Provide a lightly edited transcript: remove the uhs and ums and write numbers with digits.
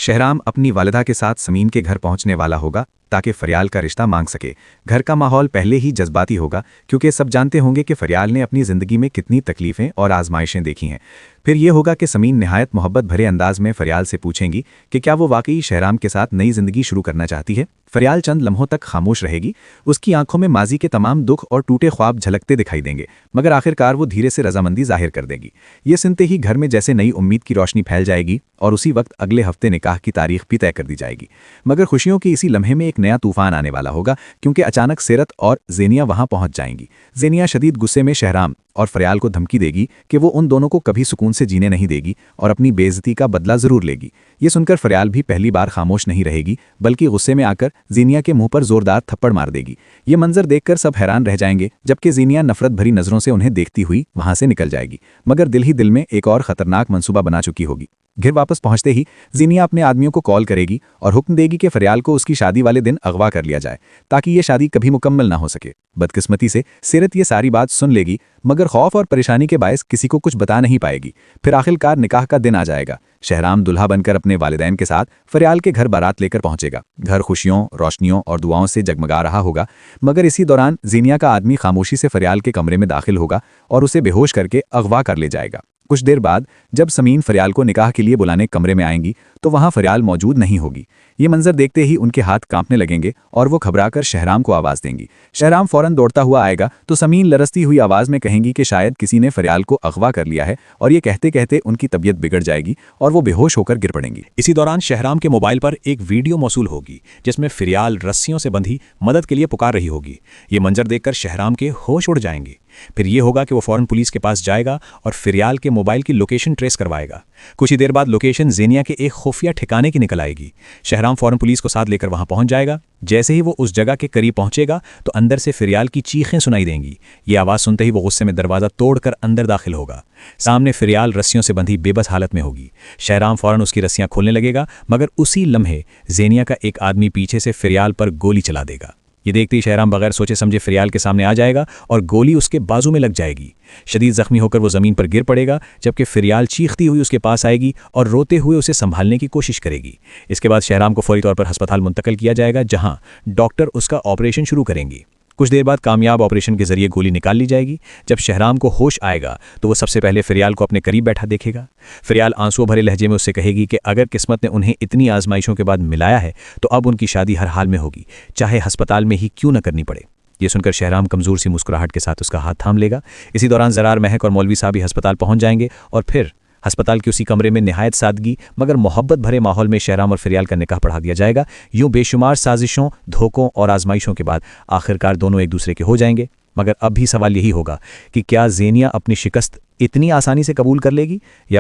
शहराम अपनी वालिदा के साथ समीन के घर पहुंचने वाला होगा ताकि फरियाल का रिश्ता मांग सके। घर का माहौल पहले ही जज्बाती होगा क्योंकि सब जानते होंगे कि फरियाल ने अपनी ज़िंदगी में कितनी तकलीफ़ें और आजमाइशें देखी हैं। फिर यह होगा कि समीन निहायत मोहब्बत भरे अंदाज में फरियाल से पूछेंगी कि क्या वो वाकई शहराम के साथ नई ज़िंदगी शुरू करना चाहती है। फरियाल चंद लम्हों तक खामोश रहेगी। उसकी आंखों में माजी के तमाम दुख और टूटे ख्वाब झलकते दिखाई देंगे, मगर आखिरकार वो धीरे से रजामंदी जाहिर कर देगी। ये सुनते ही घर में जैसे नई उम्मीद की रोशनी फैल जाएगी और उसी वक्त अगले हफ्ते निकाह की तारीख भी तय कर दी जाएगी। मगर खुशियों की इसी लम्हे में एक नया तूफान आने वाला होगा क्योंकि अचानक सीरत और ज़ेनिया वहां पहुंच जाएंगी। ज़ेनिया शदीद गुस्से में शहराम और फरियाल को धमकी देगी कि वो उन दोनों को कभी सुकून से जीने नहीं देगी और अपनी बेइज्जती का बदला जरूर लेगी। ये सुनकर फरियाल भी पहली बार खामोश नहीं रहेगी, बल्कि गुस्से में आकर ज़ेनिया के मुंह पर जोरदार थप्पड़ मार देगी। ये मंजर देखकर सब हैरान रह जाएंगे, जबकि ज़ेनिया नफरत भरी नजरों से उन्हें देखती हुई वहां से निकल जाएगी, मगर दिल ही दिल में एक और खतरनाक मंसूबा बना चुकी होगी। घर वापस पहुंचते ही ज़ेनिया अपने आदमियों को कॉल करेगी और हुक्म देगी कि फरियाल को उसकी शादी वाले दिन अगवा कर लिया जाए ताकि ये शादी कभी मुकम्मल ना हो सके। बदकिस्मती से सीरत ये सारी बात सुन लेगी, मगर खौफ और परेशानी के बायस किसी को कुछ बता नहीं पाएगी। फिर आखिरकार निकाह का दिन आ जाएगा। शहराम दुल्हा बनकर अपने वालिदैन के साथ फरियाल के घर बारात लेकर पहुंचेगा। घर खुशियों, रोशनियों और दुआओं से जगमगा रहा होगा, मगर इसी दौरान ज़ेनिया का आदमी खामोशी से फरियाल के कमरे में दाखिल होगा और उसे बेहोश करके अगवा कर ले जाएगा। कुछ देर बाद जब समीन फरियाल को निकाह के लिए बुलाने कमरे में आएंगी तो वहां फरियाल मौजूद नहीं होगी। ये मंजर देखते ही उनके हाथ कांपने लगेंगे और वो घबराकर शहराम को आवाज़ देंगी। शहराम फौरन दौड़ता हुआ आएगा तो समीन लरसती हुई आवाज़ में कहेंगी कि शायद किसी ने फरियाल को अगवा कर लिया है, और ये कहते कहते उनकी तबीयत बिगड़ जाएगी और वो बेहोश होकर गिर पड़ेंगी। इसी दौरान शहराम के मोबाइल पर एक वीडियो मौसूल होगी जिसमें फरियाल रस्सियों से बंधी मदद के लिए पुकार रही होगी। ये मंजर देखकर शहराम के होश उड़ जाएंगे। फिर ये होगा कि वो फौरन पुलिस के पास जाएगा और फरियाल के मोबाइल की लोकेशन ट्रेस करवाएगा। कुछ ही देर बाद लोकेशन ज़ेनिया के एक खुफिया ठिकाने की निकल आएगी। शहराम फौरन पुलिस को साथ लेकर वहां पहुंच जाएगा। जैसे ही वो उस जगह के करीब पहुंचेगा तो अंदर से फरियाल की चीखें सुनाई देंगी। ये आवाज़ सुनते ही वो गुस्से में दरवाज़ा तोड़कर अंदर दाखिल होगा। सामने फरियाल रस्सियों से बंधी बेबस हालत में होगी। शहराम फौरन उसकी रस्सियां खोलने लगेगा, मगर उसी लम्हे ज़ेनिया का एक आदमी पीछे से फरियाल पर गोली चला देगा। ये देखते ही शहराम बगैर सोचे समझे फरियाल के सामने आ जाएगा और गोली उसके बाजू में लग जाएगी। शदीद जख्मी होकर वो ज़मीन पर गिर पड़ेगा, जबकि फरियाल चीखती हुई उसके पास आएगी और रोते हुए उसे संभालने की कोशिश करेगी। इसके बाद शहराम को फौरी तौर पर अस्पताल मुंतकिल किया जाएगा, जहां डॉक्टर उसका ऑपरेशन शुरू करेंगी। कुछ देर बाद कामयाब ऑपरेशन के जरिए गोली निकाल ली जाएगी। जब शहराम को होश आएगा तो वो सबसे पहले फरियाल को अपने करीब बैठा देखेगा। फरियाल आंसुओं भरे लहजे में उससे कहेगी कि अगर किस्मत ने उन्हें इतनी आजमाइशों के बाद मिलाया है तो अब उनकी शादी हर हाल में होगी, चाहे अस्पताल में ही क्यों न करनी पड़े। ये सुनकर शहराम कमज़ोर सी मुस्कुराहट के साथ उसका हाथ थाम लेगा। इसी दौरान ज़रार महक और मौलवी साहब भी अस्पताल पहुंच जाएंगे और फिर अस्पताल के उसी कमरे में निहायत सादगी मगर मोहब्बत भरे माहौल में शहराम और फरियाल का निकाह पढ़ा दिया जाएगा। यूं बेशुमार साजिशों, धोखों और आजमाइशों के बाद आखिरकार दोनों एक दूसरे के हो जाएंगे। मगर अब भी सवाल यही होगा कि क्या ज़ेनिया अपनी शिकस्त इतनी आसानी से कबूल कर लेगी या